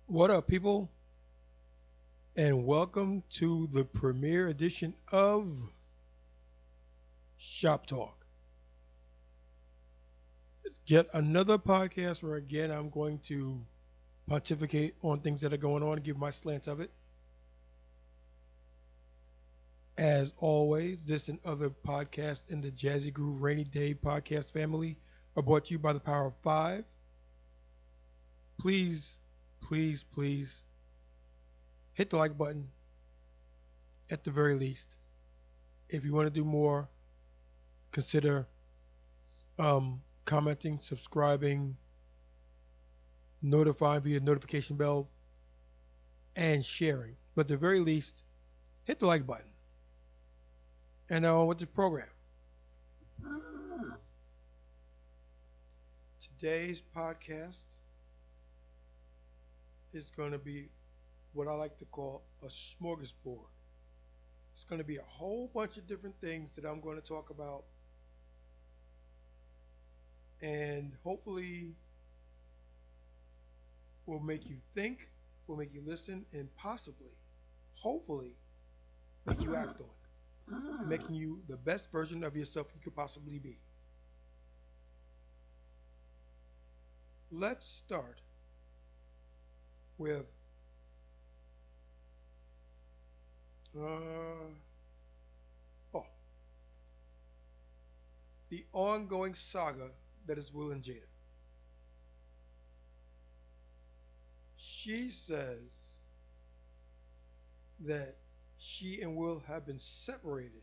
What up, people? And welcome to the premiere edition of Shop Talk. It's yet another podcast where, again, I'm going to pontificate on things that are going on and give my slant of it. As always, this and other podcasts in the Jazzy Groove Rainy Day podcast family are brought to you by the Power of Five. Please, please hit the like button at the very least. If you want to do more, consider commenting, subscribing, notifying via notification bell, and sharing. But at the very least, hit the like button. And what's the program? Today's podcast is going to be what I like to call a smorgasbord. It's going to be a whole bunch of different things that I'm going to talk about, and hopefully will make you think, will make you listen, and possibly, hopefully, make you act on it, and making you the best version of yourself you could possibly be. Let's start with uh, oh, the ongoing saga that is Will and Jada. She says that she and Will have been separated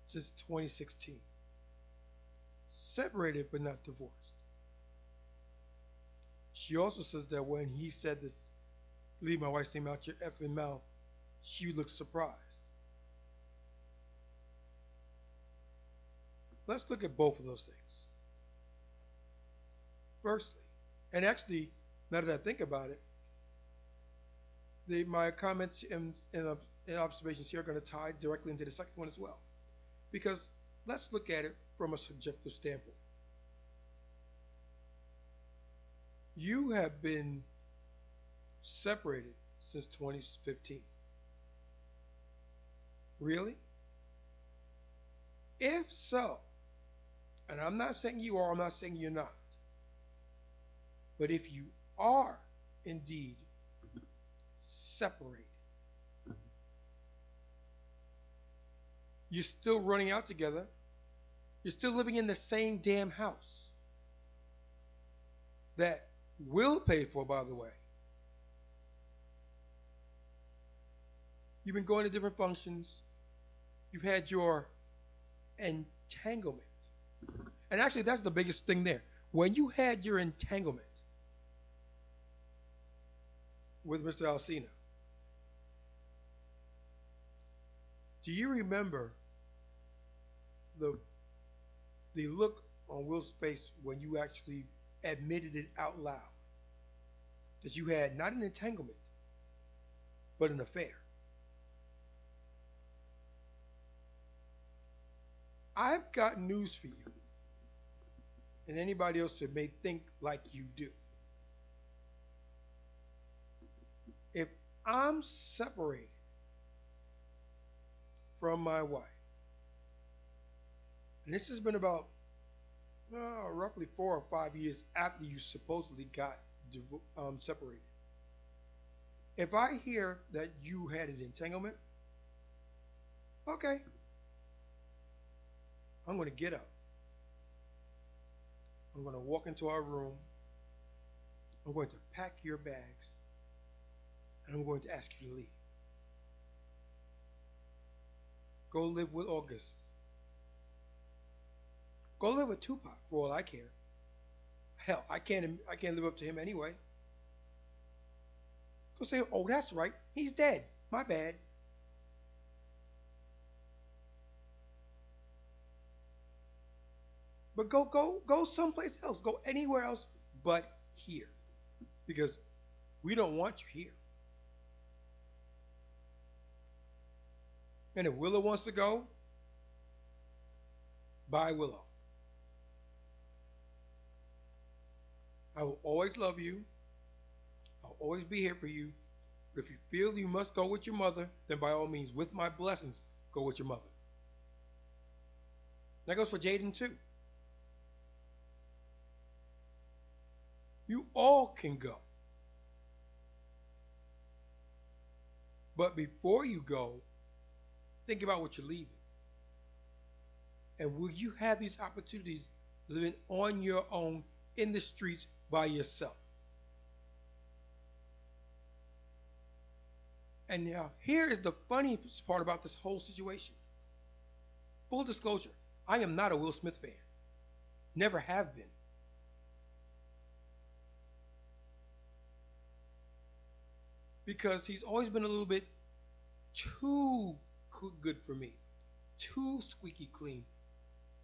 since 2016. Separated but not divorced. She also says that when he said this, leave my wife's name out your effing mouth, she looked surprised. Let's look at both of those things. Firstly, and actually, now that I think about it, my comments and observations here are going to tie directly into the second one as well. Because let's look at it from a subjective standpoint. You have been separated since 2015. Really? If so, and I'm not saying you are, I'm not saying you're not, but if you are indeed separated, you're still running out together, you're still living in the same damn house that Will pay for, by the way. You've been going to different functions. You've had your entanglement. And actually, that's the biggest thing there. When you had your entanglement with Mr. Alcina, do you remember the look on Will's face when you actually admitted it out loud that you had not an entanglement, but an affair? I've got news for you, and anybody else that may think like you do. If I'm separated from my wife, and this has been about roughly 4 or 5 years after you supposedly got separated. If I hear that you had an entanglement, okay, I'm going to get up. I'm going to walk into our room. I'm going to pack your bags, and I'm going to ask you to leave. Go live with August. Go live with Tupac for all I care. Hell, I can't live up to him anyway. Go say, oh, that's right, he's dead. My bad. But go someplace else. Go anywhere else but here. Because we don't want you here. And if Willow wants to go, bye Willow. I will always love you. I'll always be here for you. If you feel you must go with your mother, then by all means, with my blessings, go with your mother. That goes for Jaden too. You all can go. But before you go, think about what you're leaving. And will you have these opportunities living on your own in the streets by yourself? And now, here is the funniest part about this whole situation. Full disclosure, I am not a Will Smith fan. Never have been. Because he's always been a little bit too good for me, too squeaky clean,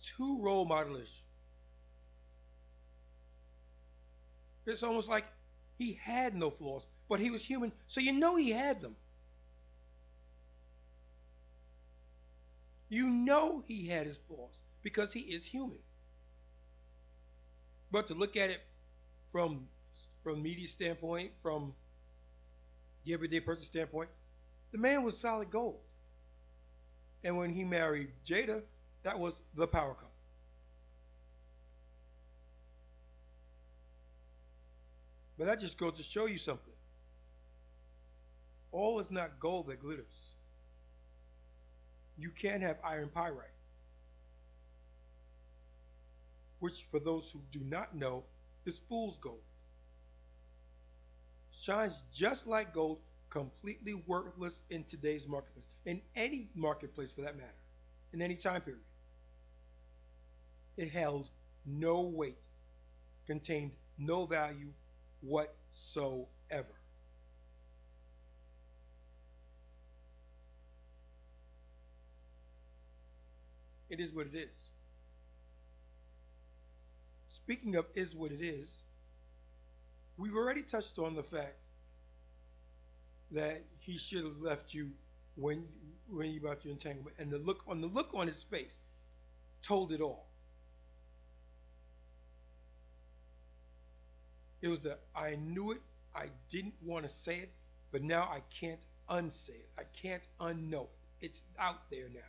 too role modelish. It's almost like he had no flaws, but he was human, so you know he had them. You know he had his flaws because he is human. But to look at it from media standpoint, from the everyday person standpoint, the man was solid gold. And when he married Jada, that was the power couple. But that just goes to show you something. All is not gold that glitters. You can have iron pyrite, which for those who do not know is fool's gold. Shines just like gold, completely worthless in today's marketplace, in any marketplace for that matter, in any time period. It held no weight, contained no value whatsoever. It is what it is. Speaking of is what it is, we've already touched on the fact that he should have left you when you about your entanglement, and the look on his face told it all. It was the I knew it, I didn't want to say it, but now I can't unsay it. I can't unknow it. It's out there now.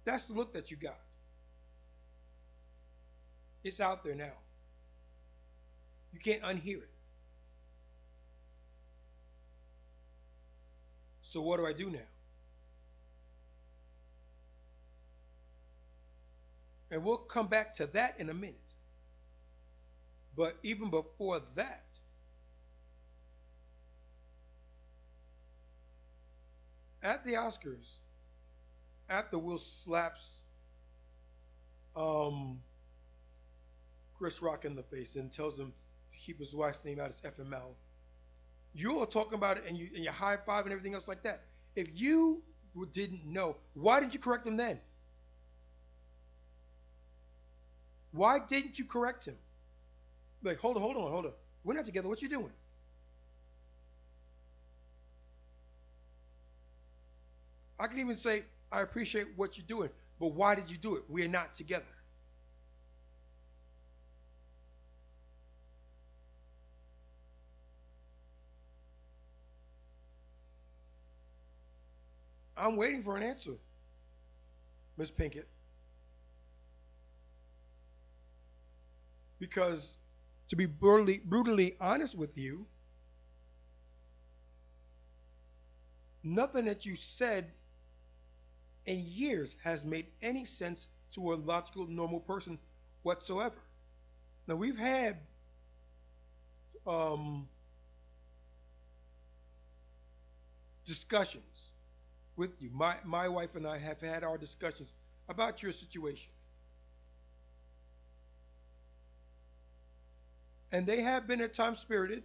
That's the look that you got. It's out there now. You can't unhear it. So what do I do now? And we'll come back to that in a minute. But even before that, at the Oscars, after Will slaps Chris Rock in the face and tells him to keep his wife's name out his effing mouth, you all talking about it and you high five and everything else like that. If you didn't know, why didn't you correct him then? Why didn't you correct him? Like, hold on. We're not together. What you doing? I can even say, I appreciate what you're doing, but why did you do it? We're not together. I'm waiting for an answer, Miss Pinkett. Because to be brutally honest with you, nothing that you said in years has made any sense to a logical, normal person whatsoever. Now, we've had discussions with you. My wife and I have had our discussions about your situation. And they have been at times spirited.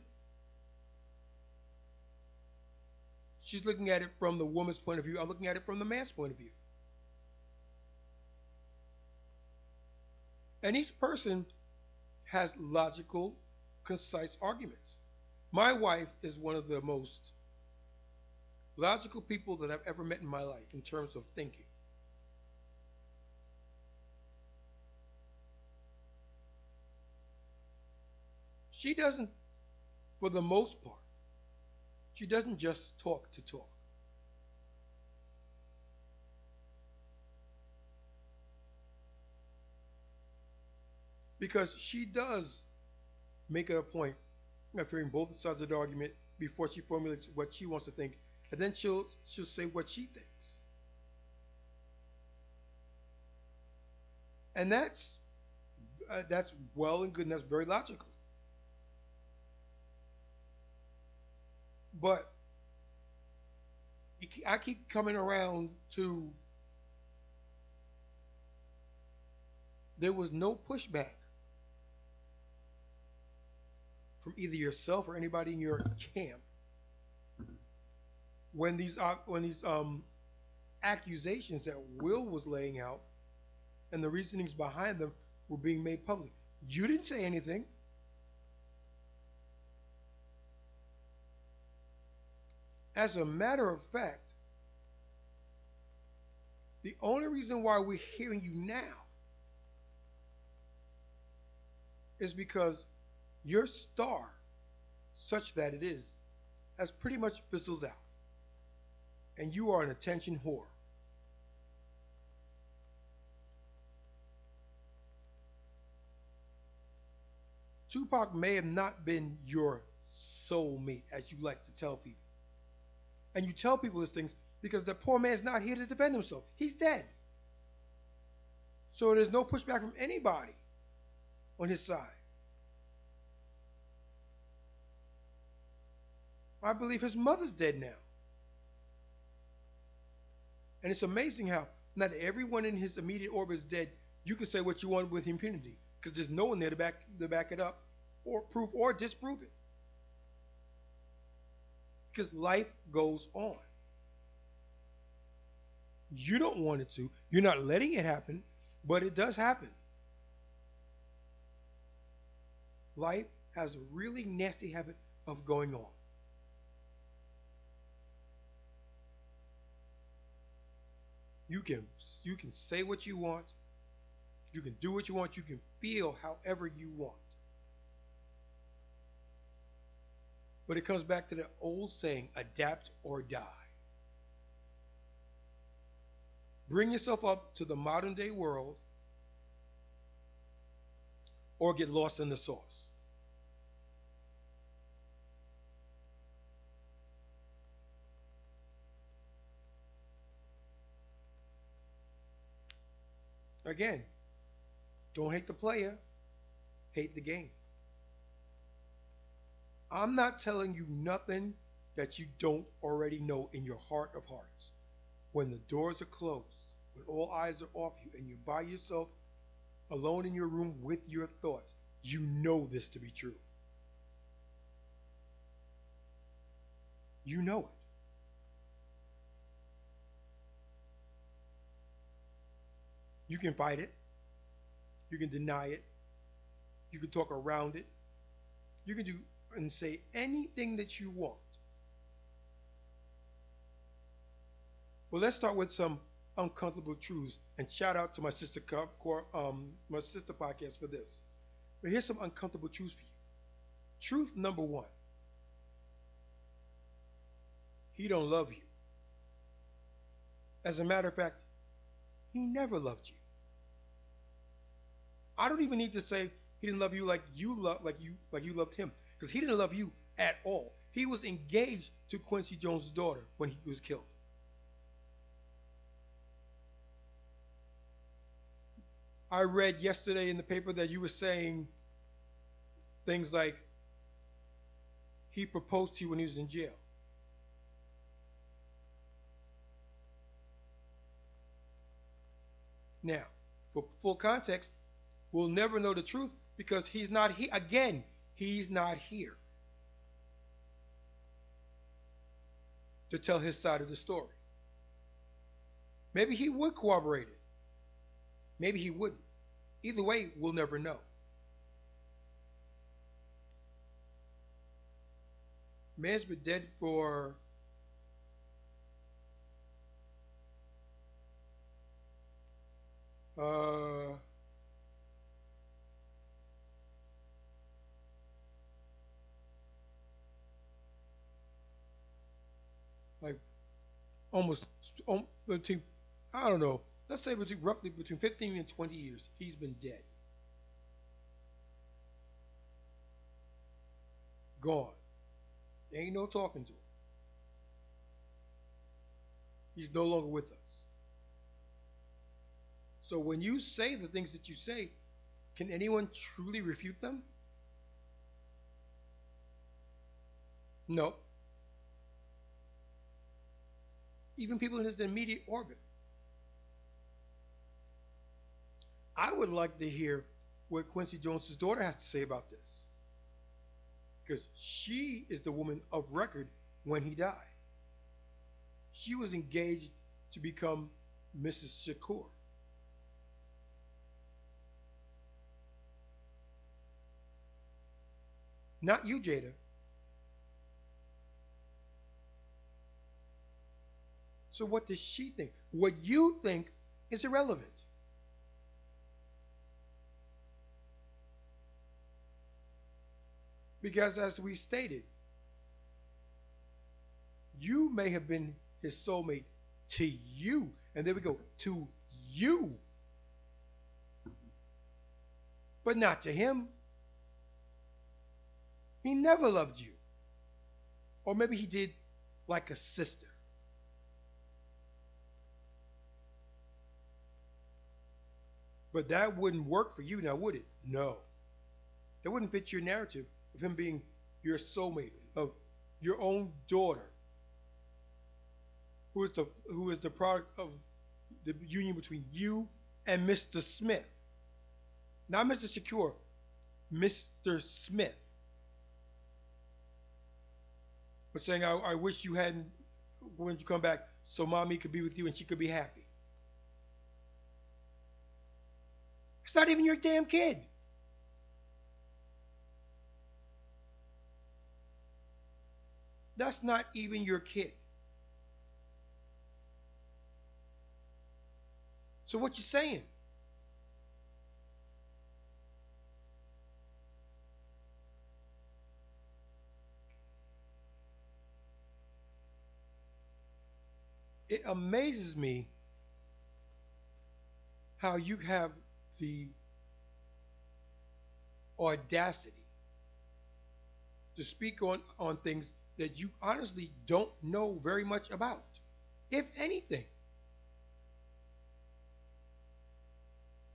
She's looking at it from the woman's point of view. I'm looking at it from the man's point of view. And each person has logical, concise arguments. My wife is one of the most logical people that I've ever met in my life in terms of thinking. She doesn't for the most part, she doesn't just talk to talk. Because she does make it a point of hearing both sides of the argument before she formulates what she wants to think, and then she'll say what she thinks. And that's well and good, and that's very logical. But I keep coming around to there was no pushback from either yourself or anybody in your camp when these accusations that Will was laying out and the reasonings behind them were being made public. You didn't say anything. As a matter of fact, the only reason why we're hearing you now is because your star, such that it is, has pretty much fizzled out. And you are an attention whore. Tupac may have not been your soulmate, as you like to tell people. And you tell people these things because the poor man's not here to defend himself. He's dead. So there's no pushback from anybody on his side. I believe his mother's dead now. And it's amazing how not everyone in his immediate orbit is dead. You can say what you want with impunity because there's no one there to back it up or prove or disprove it. Because life goes on. You don't want it to. You're not letting it happen, but it does happen. Life has a really nasty habit of going on. You can say what you want. You can do what you want. You can feel however you want. But it comes back to the old saying, adapt or die. Bring yourself up to the modern day world or get lost in the sauce. Again, don't hate the player, hate the game. I'm not telling you nothing that you don't already know in your heart of hearts. When the doors are closed, when all eyes are off you, and you're by yourself, alone in your room with your thoughts, you know this to be true. You know it. You can fight it. You can deny it. You can talk around it. You can do and say anything that you want. Well, let's start with some uncomfortable truths, and shout out to my sister podcast for this. But here's some uncomfortable truths for you. Truth number one: he don't love you. As a matter of fact, he never loved you. I don't even need to say he didn't love you like you loved him, because he didn't love you at all. He was engaged to Quincy Jones' daughter when he was killed. I read yesterday in the paper that you were saying things like he proposed to you when he was in jail. Now, for full context, we'll never know the truth because he's not here. Again, he's not here to tell his side of the story. Maybe he would corroborate it. Maybe he wouldn't. Either way, we'll never know. Man's been dead for uh, like almost between, I don't know, let's say roughly between 15 and 20 years, he's been dead, gone. Ain't no talking to him. He's no longer with us. So when you say the things that you say, can anyone truly refute them? No. Even people in his immediate orbit. I would like to hear what Quincy Jones's daughter has to say about this, because she is the woman of record when he died. She was engaged to become Mrs. Shakur. Not you, Jada. So what does she think? What you think is irrelevant. Because as we stated, you may have been his soulmate to you. And there we go, to you. But not to him. He never loved you. Or maybe he did like a sister. But that wouldn't work for you now, would it? No. That wouldn't fit your narrative of him being your soulmate, of your own daughter, who is the product of the union between you and Mr. Smith. Not Mr. Shakur, Mr. Smith. But saying, I wish you hadn't, when you come back, so mommy could be with you and she could be happy. It's not even your damn kid. That's not even your kid. So what you saying? It amazes me how you have the audacity to speak on things that you honestly don't know very much about, if anything.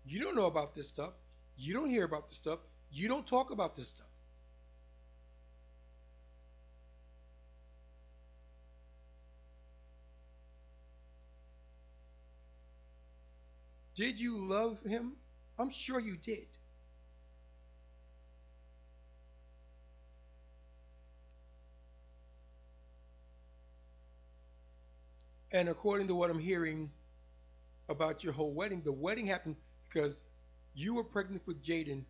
You don't know about this stuff. You don't hear about this stuff. You don't talk about this stuff. Did you love him? I'm sure you did. And according to what I'm hearing about your whole wedding, the wedding happened because you were pregnant with Jaden,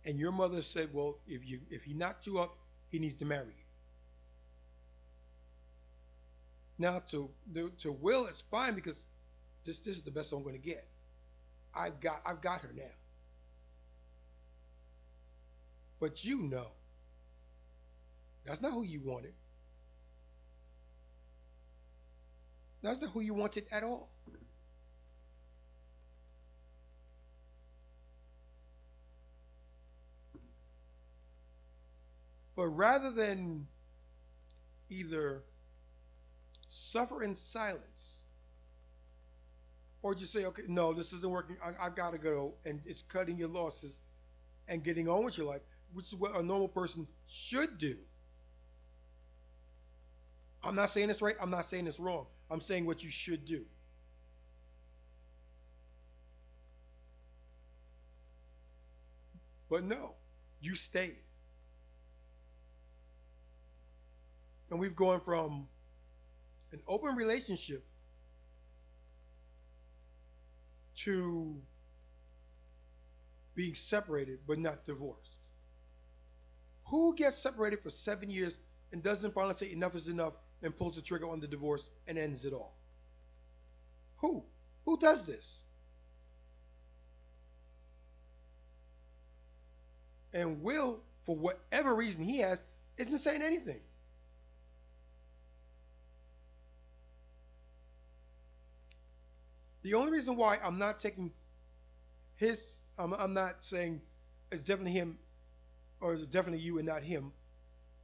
and your mother said, "Well, if he knocked you up, he needs to marry you." Now to Will, it's fine because this is the best I'm going to get. I've got her now. But you know, that's not who you wanted. That's not who you wanted at all. But rather than either suffer in silence or just say, okay, no, this isn't working, I've got to go, and it's cutting your losses and getting on with your life, which is what a normal person should do. I'm not saying it's right, I'm not saying it's wrong. I'm saying what you should do. But no, you stayed. And we've gone from an open relationship to being separated but not divorced. Who gets separated for 7 years and doesn't finally say enough is enough and pulls the trigger on the divorce and ends it all? Who? Who does this? And Will, for whatever reason he has, isn't saying anything. The only reason why I'm not taking I'm not saying it's definitely him or it's definitely you and not him,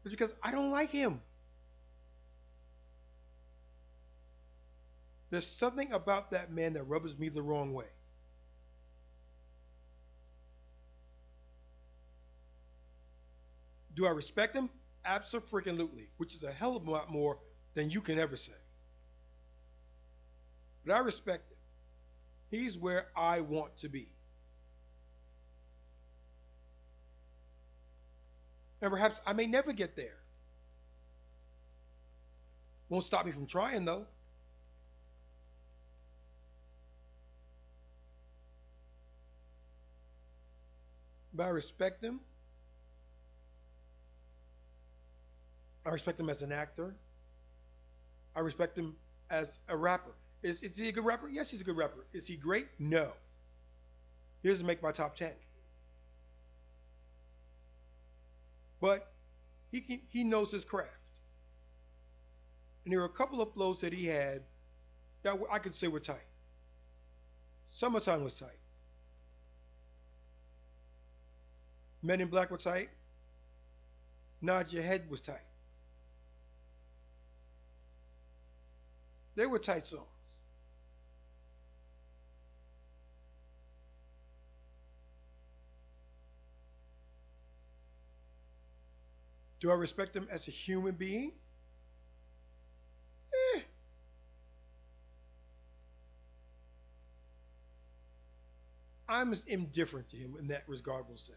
is because I don't like him. There's something about that man that rubs me the wrong way. Do I respect him? Absolutely, which is a hell of a lot more than you can ever say. But I respect him. He's where I want to be. And perhaps I may never get there. Won't stop me from trying though. But I respect him. I respect him as an actor. I respect him as a rapper. Is he a good rapper? Yes, he's a good rapper. Is he great? No. He doesn't make my top 10. But he knows his craft. And there were a couple of flows that he had that I could say were tight. Summertime was tight. Men in Black was tight. Nod Your Head was tight. They were tight songs. Do I respect him as a human being? Eh. I'm indifferent to him in that regard, we'll say.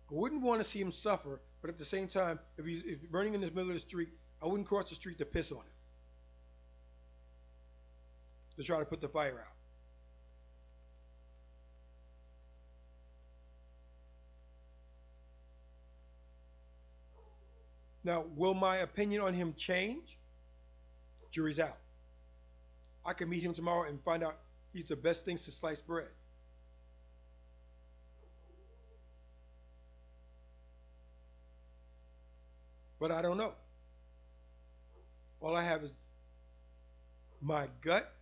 I wouldn't want to see him suffer, but at the same time, if running in the middle of the street, I wouldn't cross the street to piss on him, to try to put the fire out. Now, will my opinion on him change? Jury's out. I could meet him tomorrow and find out he's the best thing since sliced bread. But I don't know. All I have is my gut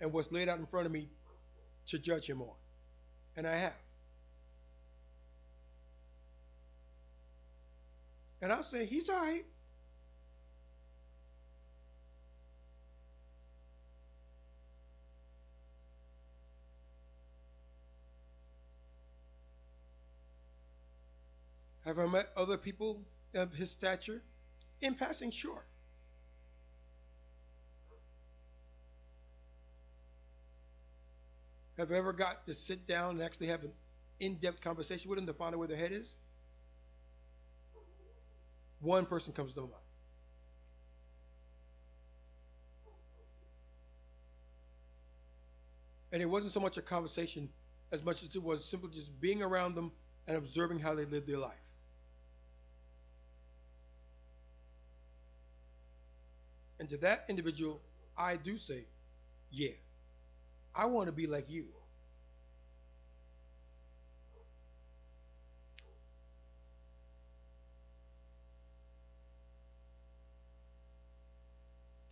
and what's laid out in front of me to judge him on. And I have. And I'll say, he's all right. Have I met other people of his stature? In passing, sure. Have I ever got to sit down and actually have an in-depth conversation with them to find out where their head is? One person comes to mind. And it wasn't so much a conversation as much as it was simply just being around them and observing how they live their life. And to that individual, I do say, yeah, I want to be like you.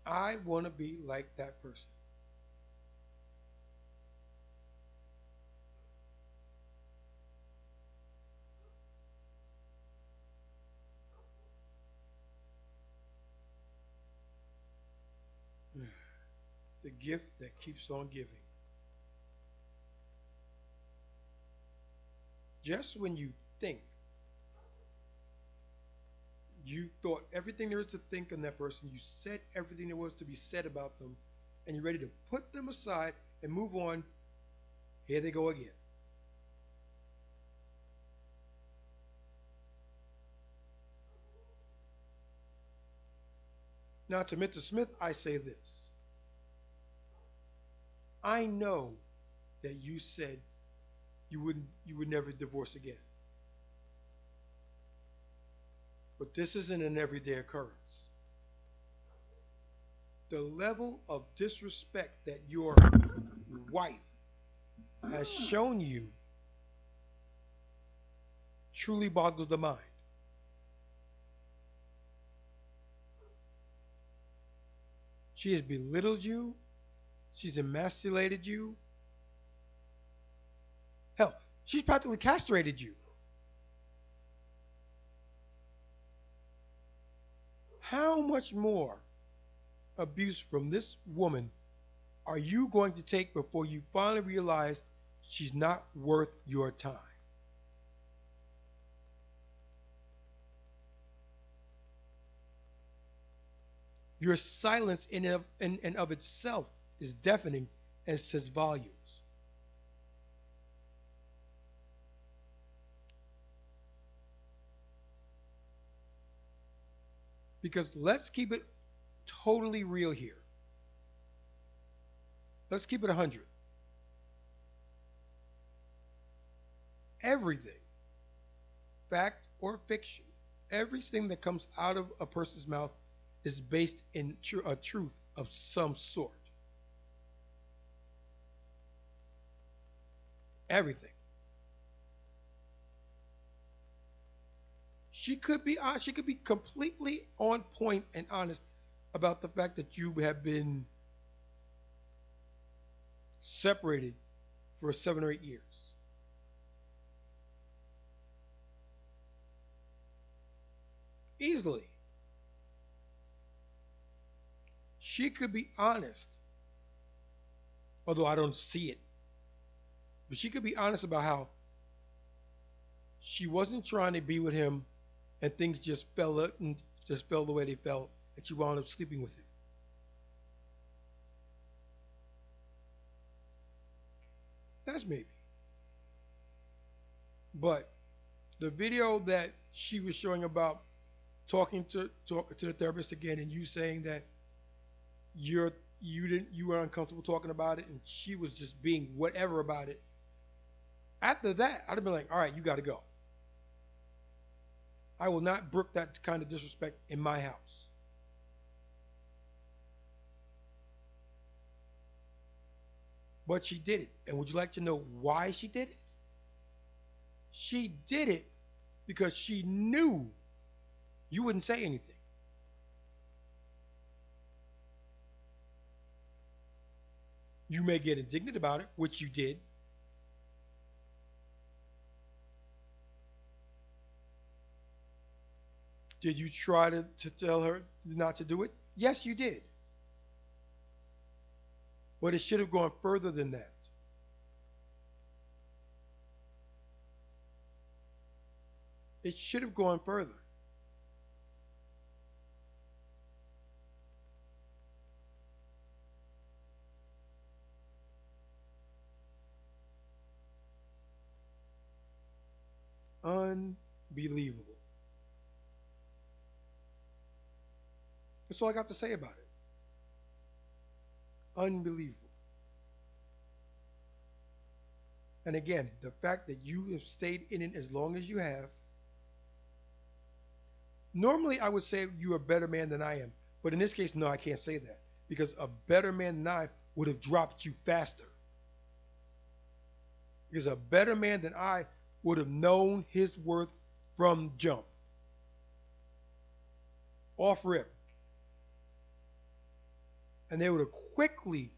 I want to be like that person. The gift that keeps on giving. Just when you think you thought everything there is to think on that person, you said everything there was to be said about them, and you're ready to put them aside and move on, here they go again. Now, to Mr. Smith, I say this. I know that you said you would never divorce again. But this isn't an everyday occurrence. The level of disrespect that your wife has shown you truly boggles the mind. She has belittled you. She's emasculated you. Hell, she's practically castrated you. How much more abuse from this woman are you going to take before you finally realize she's not worth your time? Your silence in of itself is deafening and says volumes. Because let's keep it totally real here. Let's keep it 100. Everything, fact or fiction, everything that comes out of a person's mouth is based in a truth of some sort. Everything. She could be completely on point and honest about the fact that you have been separated for 7 or 8 years. Easily. She could be honest, although I don't see it. But she could be honest about how she wasn't trying to be with him and things just fell the way they fell and she wound up sleeping with him. That's maybe. But the video that she was showing about talk to the therapist again and you saying that you were uncomfortable talking about it and she was just being whatever about it. After that, I'd have been like, all right, you got to go. I will not brook that kind of disrespect in my house. But she did it. And would you like to know why she did it? She did it because she knew you wouldn't say anything. You may get indignant about it, which you did. Did you try to tell her not to do it? Yes, you did. But it should have gone further than that. It should have gone further. Unbelievable. That's all I got to say about it. Unbelievable. And again, the fact that you have stayed in it as long as you have. Normally, I would say you're a better man than I am. But in this case, no, I can't say that. Because a better man than I would have dropped you faster. Because a better man than I would have known his worth from jump. Off rip. And they would have quickly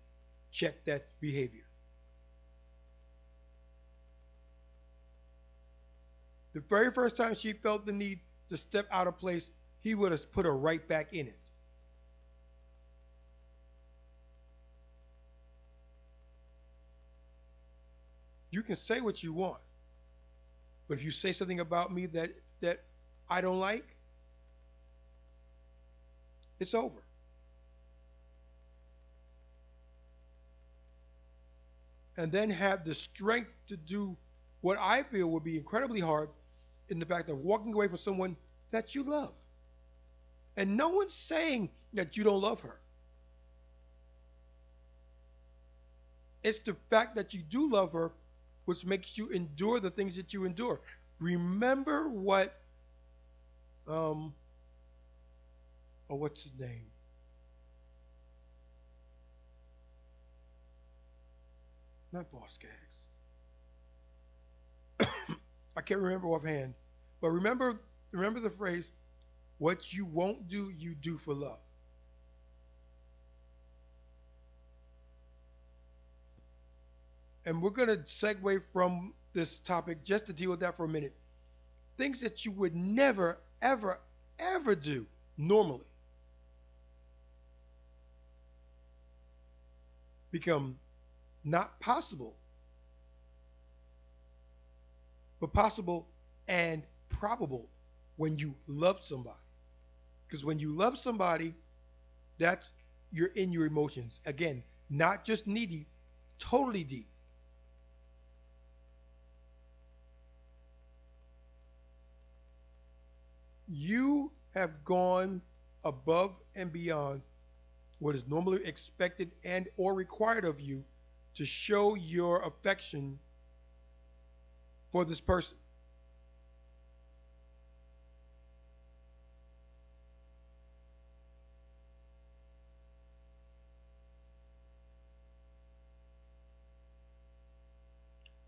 checked that behavior. The very first time she felt the need to step out of place, he would have put her right back in it. You can say what you want, but if you say something about me that I don't like, it's over. And then have the strength to do what I feel would be incredibly hard in the fact of walking away from someone that you love. And no one's saying that you don't love her. It's the fact that you do love her which makes you endure the things that you endure. Remember what, what's his name? Not Boss Gags. I can't remember offhand, but remember the phrase, "What you won't do, you do for love." And we're going to segue from this topic just to deal with that for a minute. Things that you would never, ever, ever do normally become not possible, but possible and probable when you love somebody. Because when you love somebody, that's you're in your emotions. Again, not just needy, totally deep. You have gone above and beyond what is normally expected and or required of you to show your affection for this person.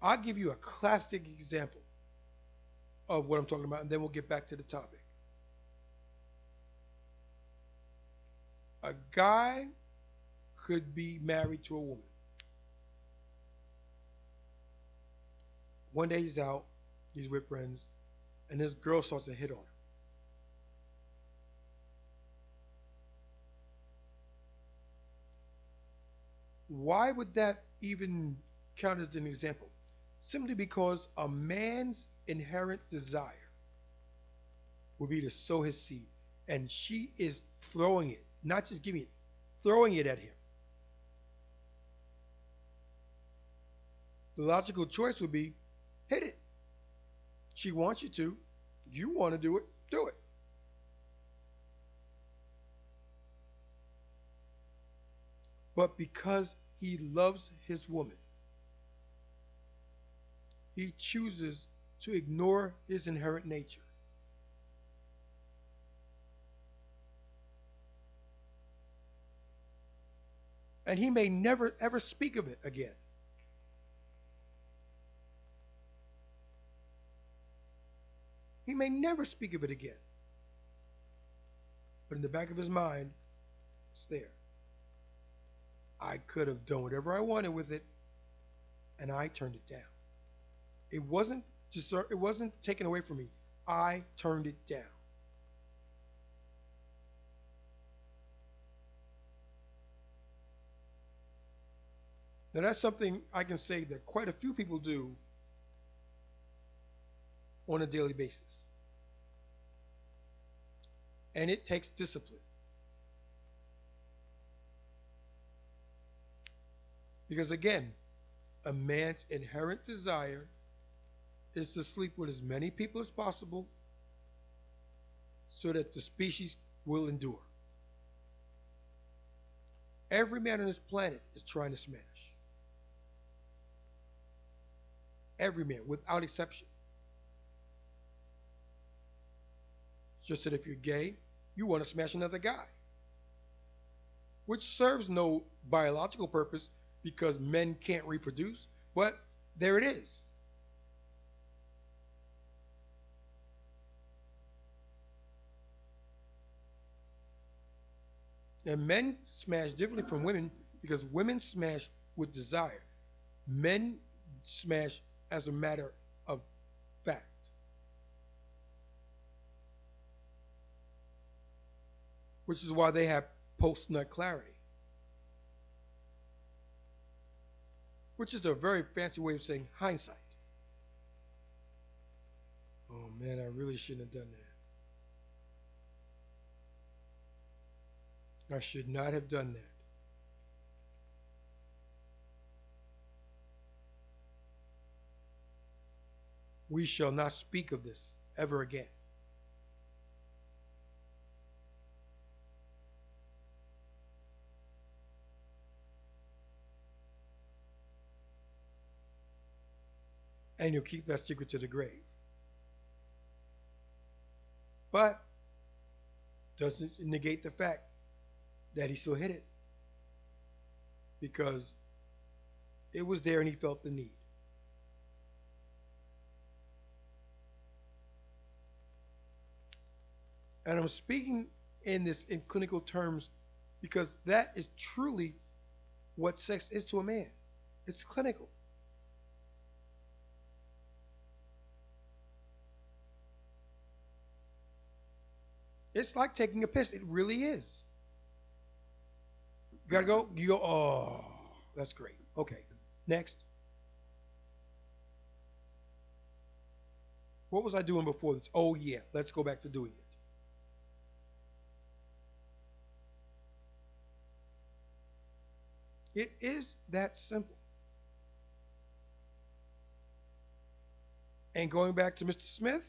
I'll give you a classic example of what I'm talking about, and then we'll get back to the topic. A guy could be married to a woman. One day he's out, he's with friends, and this girl starts to hit on him. Why would that even count as an example? Simply because a man's inherent desire would be to sow his seed. And she is throwing it, not just giving it, throwing it at him. The logical choice would be hit it. She wants you to. You want to do it, do it. But because he loves his woman, he chooses to ignore his inherent nature. And he may never ever speak of it again. He may never speak of it again. But in the back of his mind, it's there. I could have done whatever I wanted with it, and I turned it down. It wasn't taken away from me. I turned it down. Now that's something I can say that quite a few people do on a daily basis. And it takes discipline. Because again, a man's inherent desire is to sleep with as many people as possible so that the species will endure. Every man on this planet is trying to smash. Every man, without exception. It's just that if you're gay, you want to smash another guy, which serves no biological purpose because men can't reproduce, but there it is. And men smash differently from women because women smash with desire. Men smash as a matter of fact. Which is why they have post nut clarity. Which is a very fancy way of saying hindsight. Oh man, I really shouldn't have done that. I should not have done that. We shall not speak of this ever again. And you'll keep that secret to the grave. But doesn't negate the fact that he still hit it because it was there and he felt the need. And I'm speaking in clinical terms because that is truly what sex is to a man. It's clinical. It's like taking a piss. It really is. You gotta go. You go. Oh, that's great. Okay. Next. What was I doing before this? Oh yeah. Let's go back to doing it. It is that simple. And going back to Mr. Smith,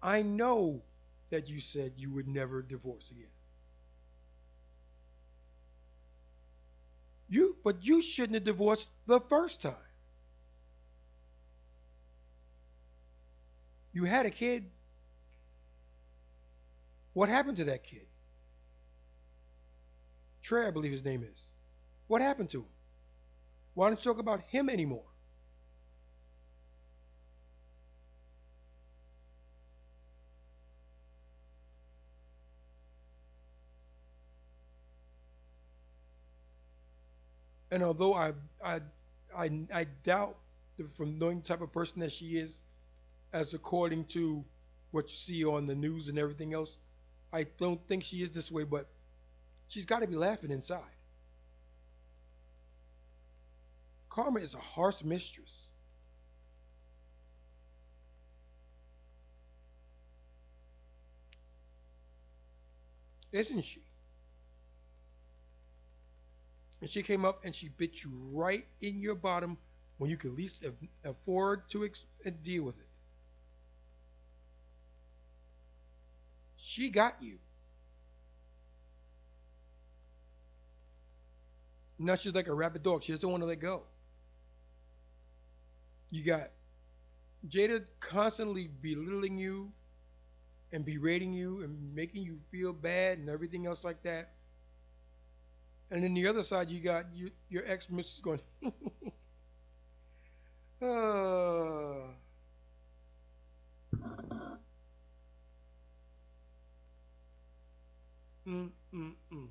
I know that you said you would never divorce again. But you shouldn't have divorced the first time. You had a kid. What happened to that kid? Trey, I believe his name is. What happened to him? Why don't you talk about him anymore? And although I, I doubt from knowing the type of person that she is, as according to what you see on the news and everything else, I don't think she is this way. But she's got to be laughing inside. Karma is a harsh mistress, isn't she? And she came up and she bit you right in your bottom when you could least afford to deal with it. She got you. Now she's like a rabid dog. She doesn't want to let go. You got Jada constantly belittling you and berating you and making you feel bad and everything else like that. And then the other side, you got your ex missus going, oh. Mm, mm, mm.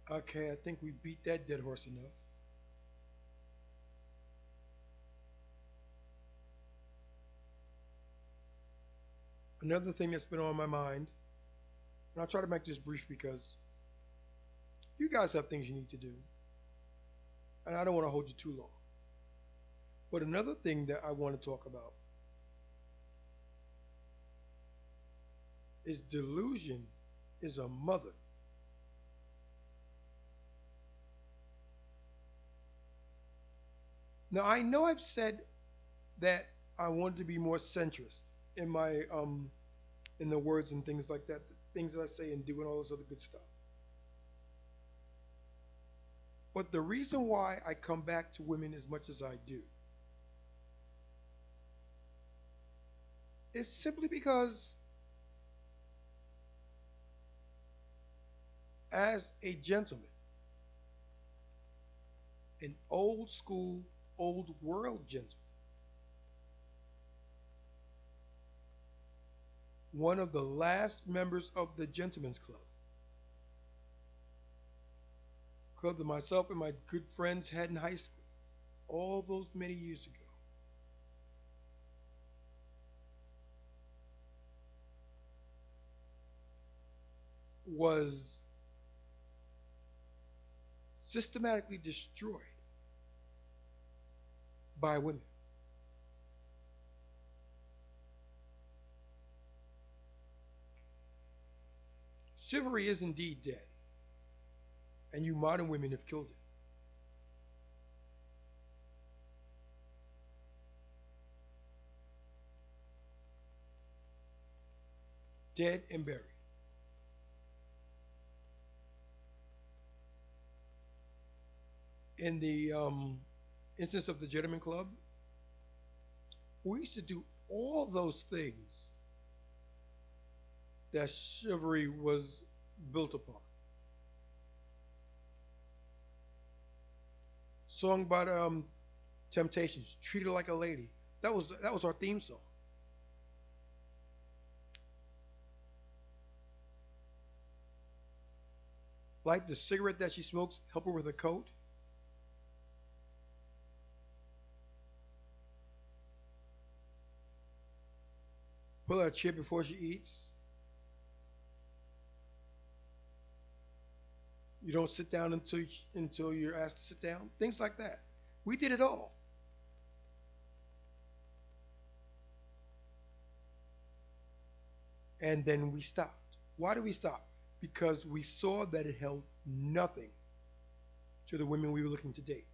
Okay, I think we beat that dead horse enough. Another thing that's been on my mind, and I'll try to make this brief because you guys have things you need to do, and I don't want to hold you too long. But another thing that I want to talk about is delusion is a mother. Now I know I've said that I wanted to be more centrist in my in the words and things like that, the things that I say and do and all this other good stuff. But the reason why I come back to women as much as I do is simply because as a gentleman, an old school, old world gentleman, one of the last members of the Gentlemen's Club that myself and my good friends had in high school, all those many years ago, was systematically destroyed by women. Chivalry is indeed dead, and you modern women have killed it. Dead and buried. In the instance of the Gentleman Club, we used to do all those things that chivalry was built upon. Song by the Temptations, "Treat Her Like a Lady." That was our theme song. Like the cigarette that she smokes, help her with her coat. Pull out a chair before she eats. You don't sit down until you're asked to sit down. Things like that. We did it all, and then we stopped. Why did we stop? Because we saw that it held nothing to the women we were looking to date.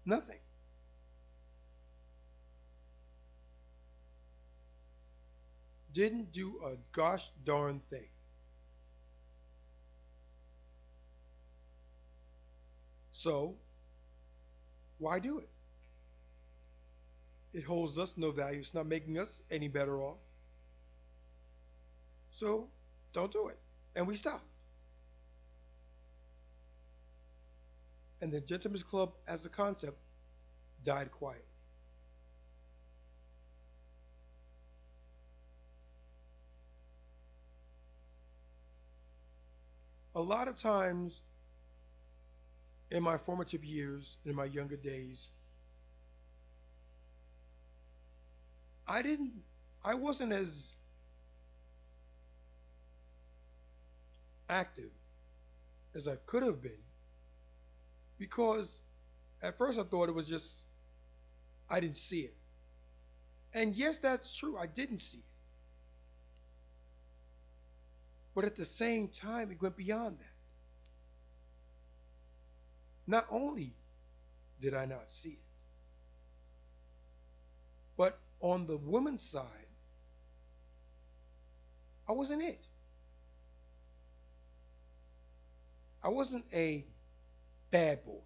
Nothing. Didn't do a gosh darn thing. So why do it? It holds us no value. It's not making us any better off. So don't do it. And we stopped. And the Gentlemen's Club as a concept died quietly. A lot of times in my formative years, in my younger days, I didn't I wasn't as active as I could have been because at first I thought it was just I didn't see it. And yes, that's true. I didn't see it. But at the same time, it went beyond that. Not only did I not see it, but on the woman's side, I wasn't it. I wasn't a bad boy.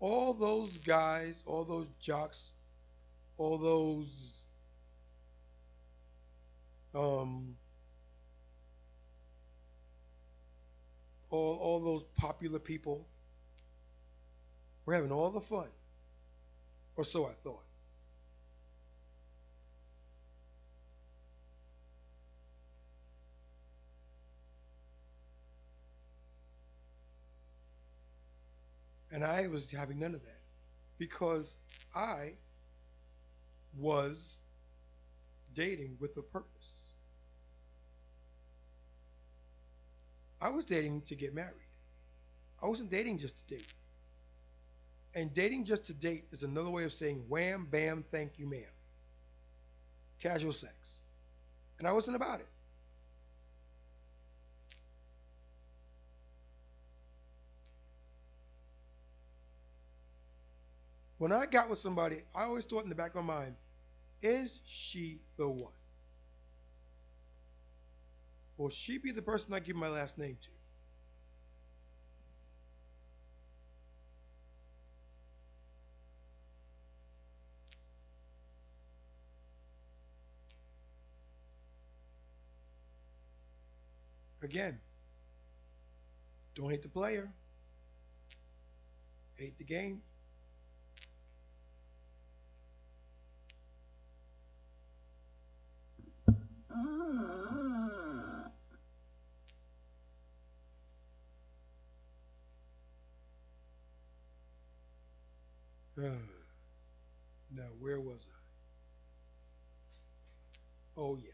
All those guys, all those jocks, all those um, all those popular people were having all the fun, or so I thought. And I was having none of that because I was dating with a purpose. I was dating to get married. I wasn't dating just to date. And dating just to date is another way of saying wham, bam, thank you, ma'am. Casual sex. And I wasn't about it. When I got with somebody, I always thought in the back of my mind, is she the one? Will she be the person I give my last name to? Again, don't hate the player, hate the game. Now, where was I? Oh, yeah.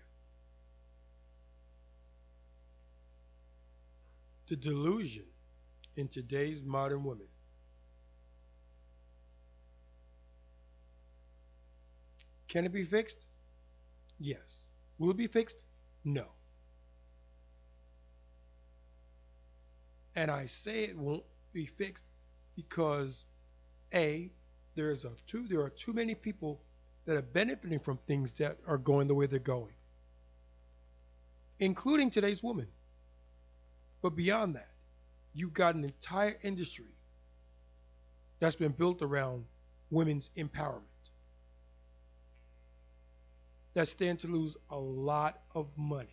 The delusion in today's modern women. Can it be fixed? Yes. Will it be fixed? No. And I say it won't be fixed because A, there are too many people that are benefiting from things that are going the way they're going, including today's woman. But beyond that, you've got an entire industry that's been built around women's empowerment that stand to lose a lot of money.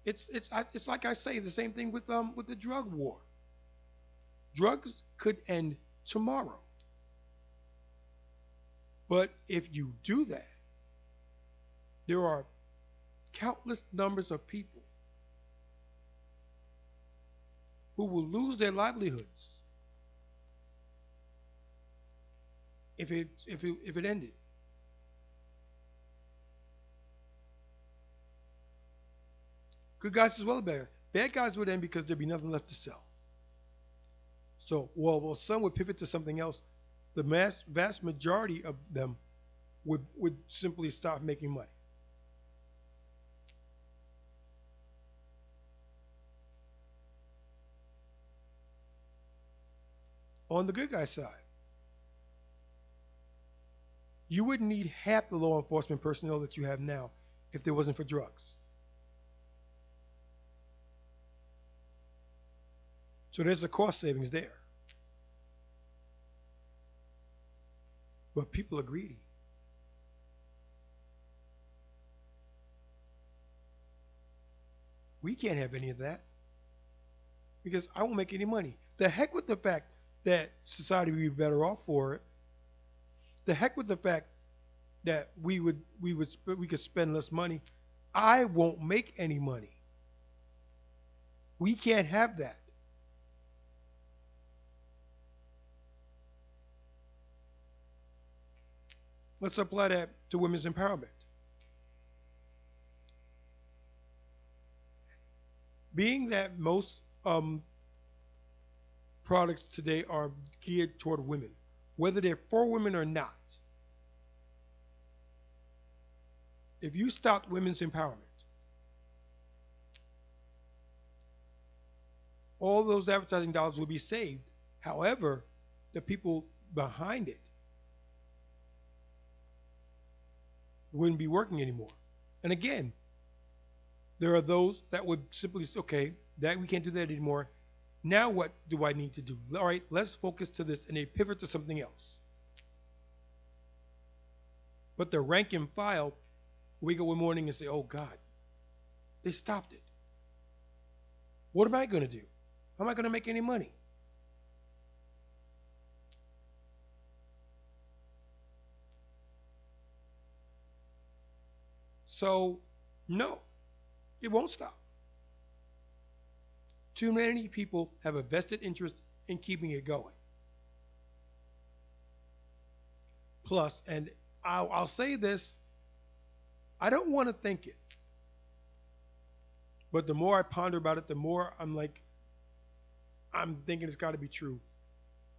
It's like I say the same thing with the drug war. Drugs could end tomorrow, but if you do that, there are countless numbers of people who will lose their livelihoods if it ended. Good guys as well as bad. Bad guys would end because there'd be nothing left to sell. So while some would pivot to something else, the vast majority of them would simply stop making money. On the good guy side, you wouldn't need half the law enforcement personnel that you have now if there wasn't for drugs. So there's a cost savings there. But people are greedy. We can't have any of that because I won't make any money. The heck with the fact that society would be better off for it. The heck with the fact that we could spend less money. I won't make any money. We can't have that. Let's apply that to women's empowerment. Being that most products today are geared toward women, whether they're for women or not, if you stopped women's empowerment, all those advertising dollars will be saved. However, the people behind it wouldn't be working anymore. And again, there are those that would simply say, okay, that we can't do that anymore. Now what do I need to do? All right, let's focus to this, and they pivot to something else. But the rank and file wake up one morning and say, oh God, they stopped it. What am I going to do? How am I going to make any money? So, no, it won't stop. Too many people have a vested interest in keeping it going. Plus, and I'll say this, I don't want to think it, but the more I ponder about it, the more I'm thinking it's got to be true.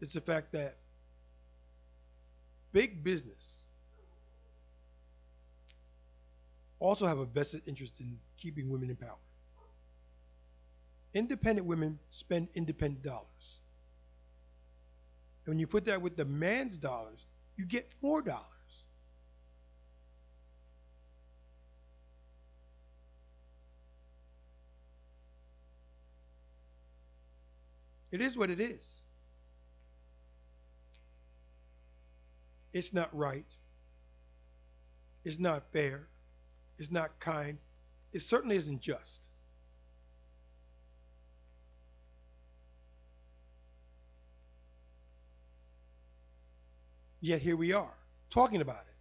It's the fact that big business also have a vested interest in keeping women in power. Independent women spend independent dollars. And when you put that with the man's dollars, you get more dollars. It is what it is. It's not right. It's not fair. It's not kind. It certainly isn't just. Yet here we are, talking about it.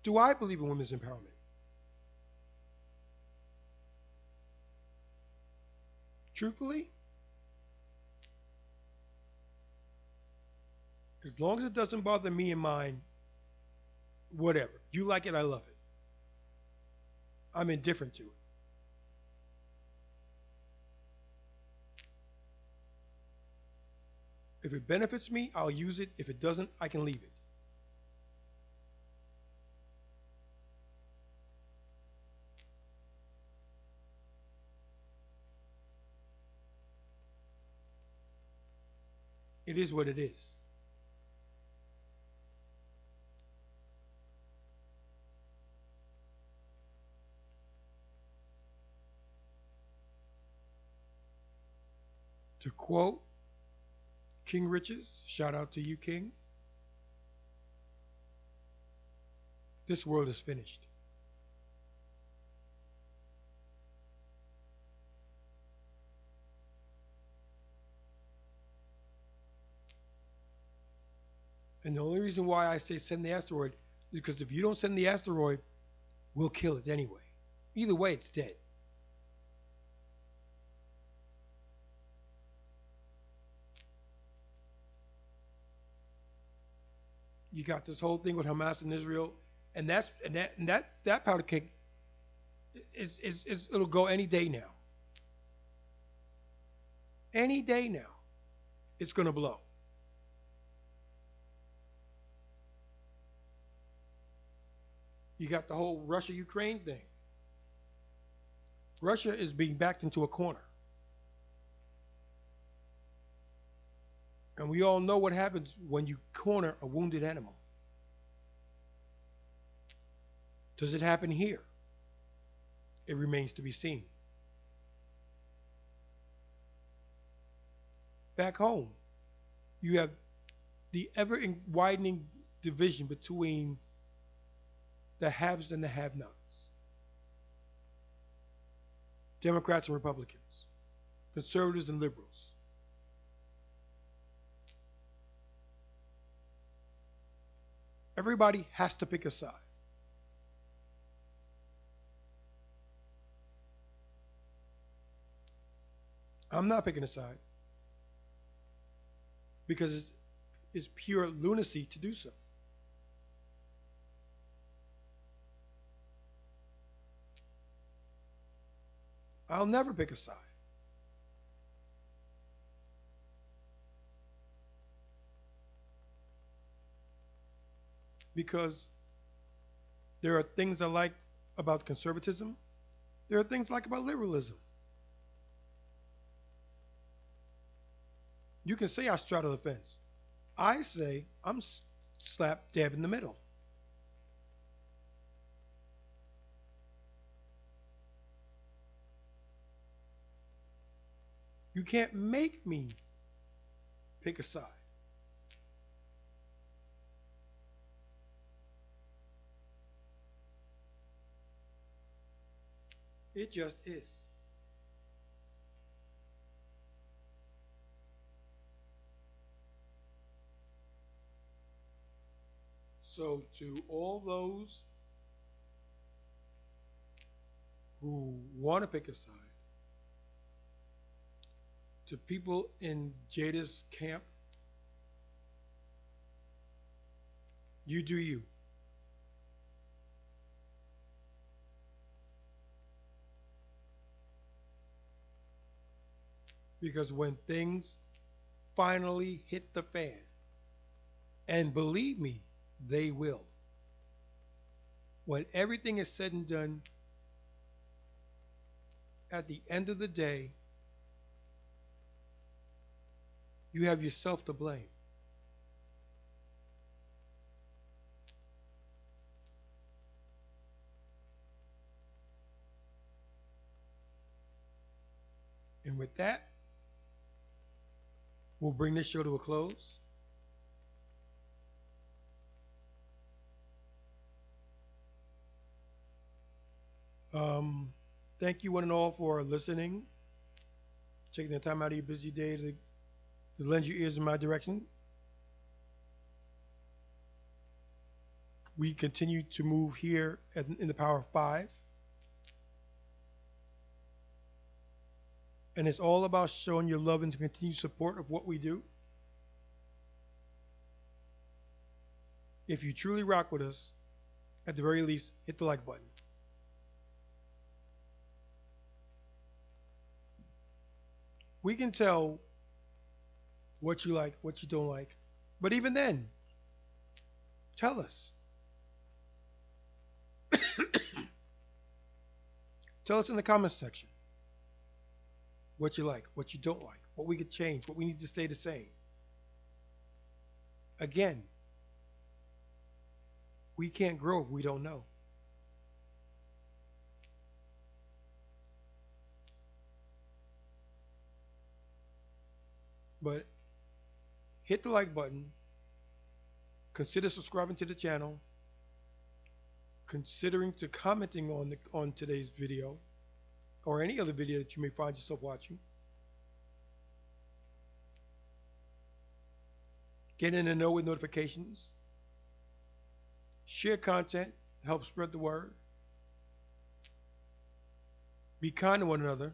Do I believe in women's empowerment? Truthfully, as long as it doesn't bother me and mine, whatever. You like it, I love it. I'm indifferent to it. If it benefits me, I'll use it. If it doesn't, I can leave it. It is what it is. To quote King Riches, shout out to you, King, this world is finished. And the only reason why I say send the asteroid is because if you don't send the asteroid, we'll kill it anyway. Either way, it's dead. You got this whole thing with Hamas and Israel, and that powder cake is it'll go any day now. Any day now, it's gonna blow. You got the whole Russia-Ukraine thing. Russia is being backed into a corner. And we all know what happens when you corner a wounded animal. Does it happen here? It remains to be seen. Back home, you have the ever widening division between the haves and the have-nots. Democrats and Republicans, conservatives and liberals. Everybody has to pick a side. I'm not picking a side because it's pure lunacy to do so. I'll never pick a side. Because there are things I like about conservatism. There are things I like about liberalism. You can say I straddle the fence. I say I'm slap dab in the middle. You can't make me pick a side. It just is. So to all those who want to pick a side, to people in Jada's camp, you do you. Because when things finally hit the fan, and believe me, they will. When everything is said and done, at the end of the day, you have yourself to blame. And with that, we'll bring this show to a close. Thank you one and all for listening, taking the time out of your busy day to lend your ears in my direction. We continue to move here in the Power of Five. And it's all about showing your love and continued support of what we do. If you truly rock with us, at the very least, hit the like button. We can tell what you like, what you don't like. But even then, tell us. Tell us in the comments section what you like, what you don't like, what we could change, what we need to stay the same. Again, we can't grow if we don't know. But hit the like button. Consider subscribing to the channel. Considering to commenting on today's video or any other video that you may find yourself watching. Get in the know with notifications. Share content. Help spread the word. Be kind to one another.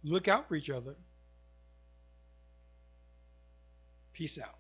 Look out for each other. Peace out.